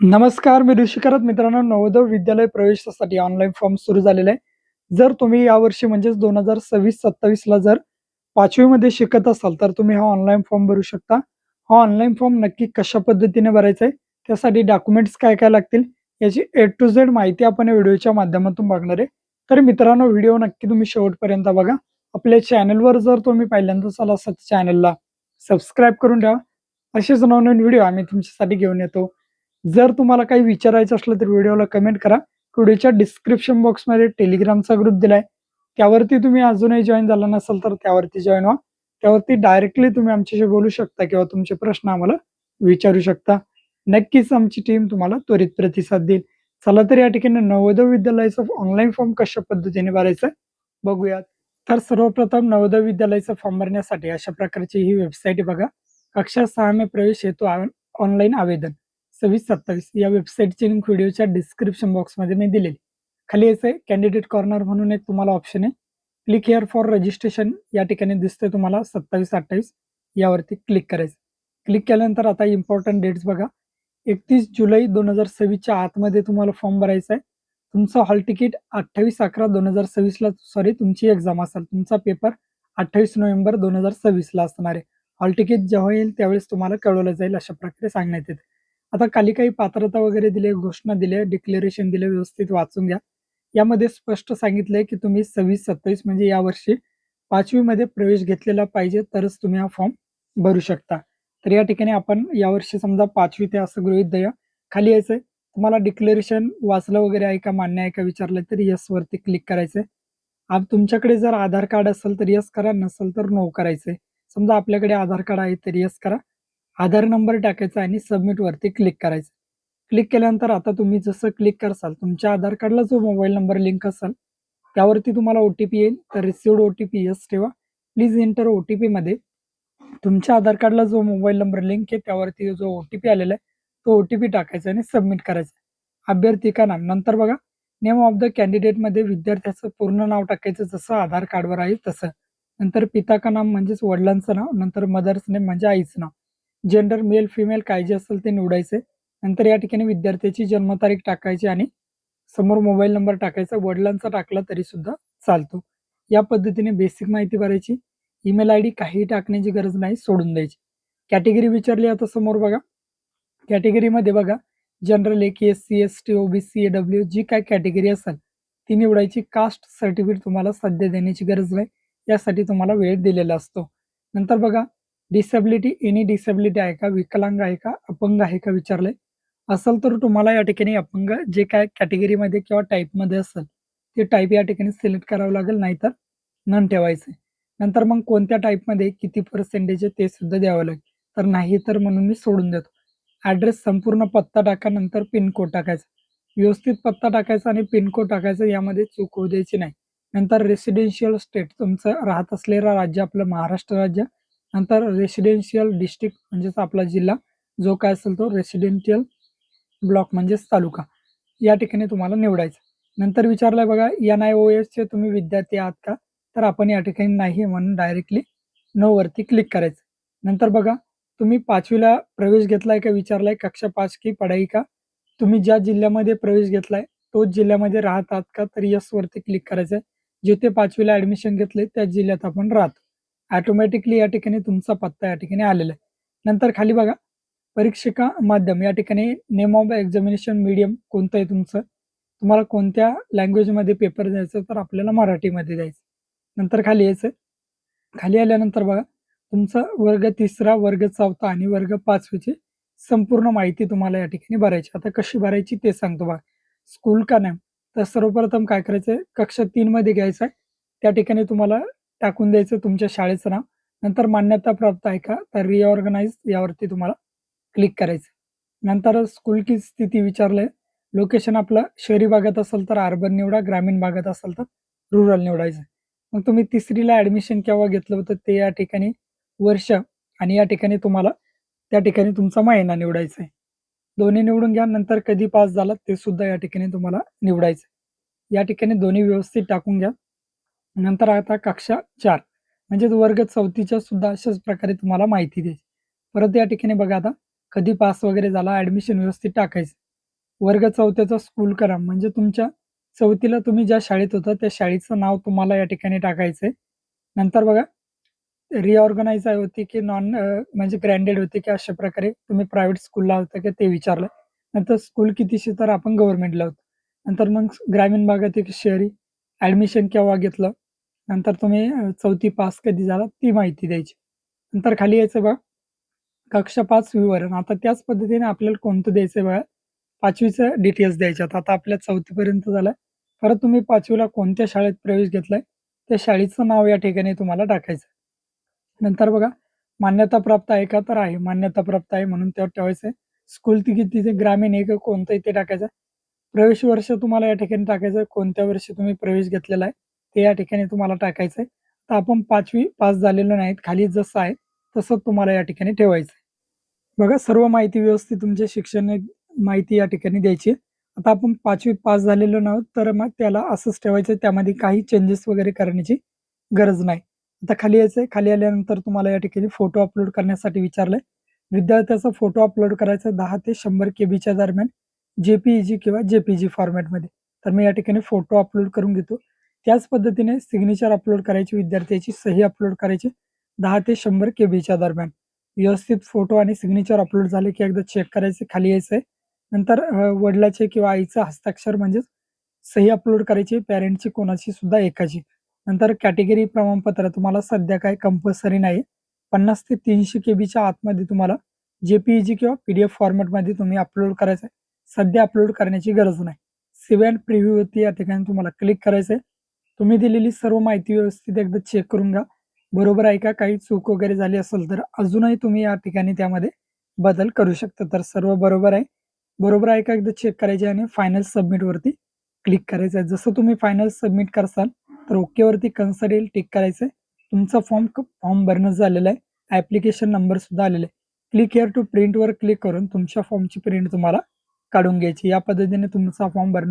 नमस्कार, मी ऋषिकरत मित्रांनो, नवोदय विद्यालय प्रवेशासाठी ऑनलाईन फॉर्म सुरू झालेला आहे. जर तुम्ही यावर्षी म्हणजेच 2026-27 ला जर 5वी मध्ये शिकत असाल, तर तुम्ही हा ऑनलाईन फॉर्म भरू शकता. हा ऑनलाईन फॉर्म नक्की कशा पद्धतीने भरायचा आहे, त्यासाठी डॉक्युमेंट्स काय-काय लागतील, याची ए टू झेड माहिती आपण या व्हिडिओच्या माध्यमातून बघणार आहे. तर मित्रांनो, व्हिडिओ नक्की तुम्ही शेवटपर्यंत बघा. आपल्या चॅनलवर जर तुम्ही पहिल्यांदाच आला असाल, चॅनलला सबस्क्राईब करून ठेवा. असेच नवनवीन व्हिडिओ आम्ही तुमच्यासाठी घेऊन येतो. जर तुम्हाला काही विचारायचं असलं तर व्हिडिओला कमेंट करा. व्हिडिओच्या डिस्क्रिप्शन बॉक्समध्ये टेलिग्रामचा ग्रुप दिलाय. त्यावरती तुम्ही अजूनही जॉईन झाला नसाल तर त्यावरती जॉईन व्हा. त्यावरती डायरेक्टली तुम्ही आमच्याशी बोलू शकता किंवा तुमचे प्रश्न आम्हाला विचारू शकता. नक्कीच आमची टीम तुम्हाला त्वरित प्रतिसाद देईल. चला तर या ठिकाणी नवोदय विद्यालयाचा ऑनलाईन फॉर्म कशा पद्धतीने भरायचा बघूयात. तर सर्वप्रथम नवोदय विद्यालयाचा फॉर्म भरण्यासाठी अशा प्रकारची ही वेबसाईट आहे बघा. कक्षा 6 में प्रवेश हेतु ऑनलाईन आवेदन 26-27 या वेबसाईटची लिंक व्हिडिओच्या डिस्क्रिप्शन बॉक्समध्ये मी दिलेली. खाली यायचं आहे, कॅन्डिडेट कॉर्नर म्हणून एक तुम्हाला ऑप्शन आहे. क्लिक हिअर फॉर रजिस्ट्रेशन या ठिकाणी दिसतंय तुम्हाला 27-28 यावरती क्लिक करायचं. क्लिक केल्यानंतर आता इम्पॉर्टंट डेट्स बघा. 31 जुलै 2026च्या आतमध्ये तुम्हाला फॉर्म भरायचा आहे. तुमचं हॉल तिकीट 28/11/2026 ला तुमची एक्झाम असेल. तुमचा पेपर 28 नोव्हेंबर 2026 ला असणार आहे. हॉल तिकीट जेव्हा येईल त्यावेळेस तुम्हाला कळवलं जाईल अशा प्रकारे सांगण्यात येते. आता खाली काही पात्रता वगैरे दिली, घोषणा दिली, डिक्लेरेशन दिले, व्यवस्थित वाचून घ्या. यामध्ये स्पष्ट सांगितलंय की तुम्ही 26-27 म्हणजे यावर्षी 5वी मध्ये प्रवेश घेतलेला पाहिजे तरच तुम्ही हा फॉर्म भरू शकता. तर या ठिकाणी आपण यावर्षी समजा 5वी ते असं गृहीत धरूया. खाली यायचंय, तुम्हाला डिक्लेरेशन वाचलं वगैरे आहे का, मान्य आहे का विचारलंय तर येस वरती क्लिक करायचंय. तुमच्याकडे जर आधार कार्ड असेल तर येस करा, नसेल तर नो करायचंय. समजा आपल्याकडे आधार कार्ड आहे तर येस करा. आधार नंबर टाकायचा आणि सबमिट वरती क्लिक करायचं. क्लिक केल्यानंतर आता तुम्ही जसं क्लिक करसाल, तुमच्या आधार कार्डला जो मोबाईल नंबर लिंक असेल, त्यावरती तुम्हाला ओ-टी-पी येईल. तर रिसिव्हड ओ-टी-पी येस ठेवा. प्लीज एंटर ओ-टी-पीमध्ये तुमच्या आधार कार्डला जो मोबाईल नंबर लिंक आहे, त्यावरती जो ओ-टी-पी आलेला आहे, तो ओ-टी-पी टाकायचा आणि सबमिट करायचा. अभ्यर्थी का नाम, नंतर बघा नेम ऑफ द कॅन्डिडेटमध्ये विद्यार्थ्याचं पूर्ण नाव टाकायचं जसं आधार कार्डवर आहे तसं. नंतर पिता का नाम म्हणजेच वडिलांचं नाव, नंतर मदर्स नेम म्हणजे आईचं नाव. जेंडर मेल फिमेल काय जे असेल ते निवडायचे. नंतर या ठिकाणी विद्यार्थ्याची जन्मतारीख टाकायची आणि समोर मोबाईल नंबर टाकायचा. वडिलांचा टाकला तरी सुद्धा चालतो. या पद्धतीने बेसिक माहिती भरायची. ईमेल आयडी काहीही टाकण्याची गरज नाही, सोडून द्यायची. कॅटेगरी विचारली आता समोर बघा. कॅटेगरीमध्ये बघा, जनरल एक एस-सी, एस-टी, ओ-बी-सी, ए-डब्ल्यू जी काय कॅटेगरी असेल ती निवडायची. कास्ट सर्टिफिकेट तुम्हाला सध्या देण्याची गरज नाही, यासाठी तुम्हाला वेळ दिलेला असतो. नंतर बघा, डिसेबिलिटी, एनी डिसेबिलिटी आहे का, विकलांग आहे का, अपंग आहे का विचारलंय. असेल तर तुम्हाला या ठिकाणी अपंग जे काय कॅटेगरीमध्ये किंवा टाईपमध्ये असेल ते टाईप या ठिकाणी सिलेक्ट करावं लागेल, नाहीतर नन ठेवायचं. नंतर मग कोणत्या टाईपमध्ये किती पर्सेंटेज आहे ते सुद्धा द्यावं लागेल. तर नाही तर म्हणून मी सोडून देतो. ॲड्रेस संपूर्ण पत्ता टाका, नंतर पिनकोड टाकायचा. व्यवस्थित पत्ता टाकायचा आणि पिनकोड टाकायचा, यामध्ये चूक होऊ द्यायची नाही. नंतर रेसिडेन्शियल स्टेट तुमचं राहत असलेलं राज्य आपलं महाराष्ट्र राज्य. नंतर रेसिडेन्शियल डिस्ट्रिक्ट म्हणजेच आपला जिल्हा जो काय असेल तो. रेसिडेन्शियल ब्लॉक म्हणजेच तालुका. या ठिकाणी तुम्हाला निवडायचं. नंतर विचारलंय बघा, NIOSचे तुम्ही विद्यार्थी आहात का, तर आपण या ठिकाणी नाही म्हणून डायरेक्टली नो वरती क्लिक करायचं. नंतर बघा, तुम्ही 5वीला प्रवेश घेतलाय का विचारलाय, कक्षा 5 की पढाई का. तुम्ही ज्या जिल्ह्यामध्ये प्रवेश घेतलाय तोच जिल्ह्यामध्ये राहत आहात का, तर यस वरती क्लिक करायचंय. जिथे 5वीला ऍडमिशन घेतलंय त्याच जिल्ह्यात आपण राहतो. ऑटोमॅटिकली या ठिकाणी तुमचा पत्ता या ठिकाणी आलेला आहे. नंतर खाली बघा, परीक्षिका माध्यम या ठिकाणी नेम ऑफ एक्झामिनेशन मीडियम कोणतं आहे तुमचं, तुम्हाला कोणत्या लँग्वेजमध्ये पेपर द्यायचं, तर आपल्याला मराठीमध्ये द्यायचं. नंतर खाली यायचं. खाली आल्यानंतर बघा, तुमचा वर्ग 3रा, वर्ग 4था आणि वर्ग 5वीची संपूर्ण माहिती तुम्हाला या ठिकाणी भरायची. आता कशी भरायची ते सांगतो बघा. स्कूल का नेम, तर सर्वप्रथम काय करायचंय, कक्षा 3 मध्ये घ्यायचं आहे. त्या ठिकाणी तुम्हाला टाकून द्यायचं तुमच्या शाळेचं नाव. नंतर मान्यता प्राप्त आहे का, तर रिऑर्गनाइज यावरती तुम्हाला क्लिक करायचं. नंतर स्कूल की स्थिती विचारलंय. लोकेशन आपलं शहरी भागात असेल तर अर्बन निवडा, ग्रामीण भागात असेल तर रुरल निवडायचं. मग तुम्ही 3रीला ऍडमिशन केव्हा घेतलं होतं ते या ठिकाणी वर्ष आणि या ठिकाणी तुम्हाला त्या ठिकाणी तुमचा महिना निवडायचा आहे. दोन्ही निवडून घ्या. नंतर कधी पास झाला ते सुद्धा या ठिकाणी तुम्हाला निवडायचं. या ठिकाणी दोन्ही व्यवस्थित टाकून घ्या. नंतर आता कक्षा 4 म्हणजेच वर्ग 4थीच्या सुद्धा अशाच प्रकारे तुम्हाला माहिती द्यायची. परत या ठिकाणी बघा, आता कधी पास वगैरे झाला, ऍडमिशन व्यवस्थित टाकायचं. वर्ग 4थीचा स्कूल क्रमांक म्हणजे तुमच्या 4थीला तुम्ही ज्या शाळेत होता त्या शाळेचं नाव तुम्हाला या ठिकाणी टाकायचंय. नंतर बघा रिऑर्गनाइज होती की म्हणजे ग्रँटेड होती की अशा प्रकारे तुम्ही प्रायव्हेट स्कूलला होता की ते विचारलं. नंतर स्कूल कितीशी तर आपण गव्हर्नमेंटला होतो. नंतर मग ग्रामीण भागात एक शहरी ॲडमिशन केव्हा घेतलं. नंतर तुम्ही 4थी पास कधी झाला ती माहिती द्यायची. नंतर खाली यायचं बघा कक्षा 5 विवरण. आता त्याच पद्धतीने आपल्याला कोणतं द्यायचंय बघा 5वीचं डिटेल्स द्यायच्यात. आता आपल्या 4थी पर्यंत झालं. परत तुम्ही 5वीला कोणत्या शाळेत प्रवेश घेतलाय, त्या शाळेचं नाव या ठिकाणी तुम्हाला टाकायचं. नंतर बघा मान्यता प्राप्त आहे का? तर आहे. मान्यता प्राप्त आहे म्हणून त्यावर ठेवायचं आहे. स्कूल ती किती ग्रामीण आहे का कोणतं आहे ते टाकायचं. प्रवेश वर्ष तुम्हाला या ठिकाणी टाकायचं आहे. कोणत्या वर्षी तुम्ही प्रवेश घेतलेला आहे, ते या ठिकाणी तुम्हाला टाकायचं आहे. तर आपण 5वी पास झालेलो नाहीत. खाली जसं आहे तसं तुम्हाला या ठिकाणी ठेवायचं आहे. बघा सर्व माहिती व्यवस्थित तुमच्या शैक्षणिक माहिती या ठिकाणी द्यायची आहे. आता आपण 5वी पास झालेलो नाहोत, तर मग त्याला असंच ठेवायचं आहे. त्यामध्ये काही चेंजेस वगैरे करण्याची गरज नाही. आता खाली यायचंय. खाली आल्यानंतर तुम्हाला या ठिकाणी फोटो अपलोड करण्यासाठी विचारलंय. विद्यार्थ्याचा फोटो अपलोड करायचा 10 ते 100 केबीच्या दरम्यान जे किंवा जे फॉर्मॅटमध्ये. तर मी या ठिकाणी फोटो अपलोड करून घेतो. त्याच पद्धतीने सिग्नेचर अपलोड करायची, विद्यार्थ्याची सही अपलोड करायची 10 ते 100 केबीच्या दरम्यान. व्यवस्थित फोटो आणि सिग्नेचर अपलोड झाले की एकदा चेक करायचे, खाली यायचंय. नंतर वडिलाचे किंवा आईचं हस्ताक्षर म्हणजेच सही अपलोड करायची, पॅरेंटची कोणाची सुद्धा एकाची. नंतर कॅटेगरी प्रमाणपत्र तुम्हाला सध्या काही कंपल्सरी नाही. 50 ते 300 केबीच्या आतमध्ये तुम्हाला जे किंवा पी-डी-एफ फॉर्मॅटमध्ये तुम्ही अपलोड करायचं आहे. सध्या अपलोड करण्याची गरज नाही. सेव्ह अँड प्रिव्ह्यूवरती या ठिकाणी तुम्हाला क्लिक करायचं आहे. तुम्ही दिलेली सर्व माहिती व्यवस्थित एकदा चेक करून घ्या. बरोबर आहे का? काही चूक वगैरे झाली असेल तर अजूनही तुम्ही या ठिकाणी त्यामध्ये बदल करू शकता. तर सर्व बरोबर आहे. बरोबर आहे का? एकदा चेक करायचे आणि फायनल सबमिटवरती क्लिक करायचं आहे. जसं तुम्ही फायनल सबमिट करसाल तर ओकेवरती कन्सिडर टिक करायचं आहे. तुमचा फॉर्म भरणं झालेला आहे. ॲप्लिकेशन नंबर सुद्धा आलेला आहे. क्लिक हिअर टू प्रिंटवर क्लिक करून तुमच्या फॉर्मची प्रिंट तुम्हाला काढून घ्यायची. या पद्धतीने तुमचा फॉर्म भरणं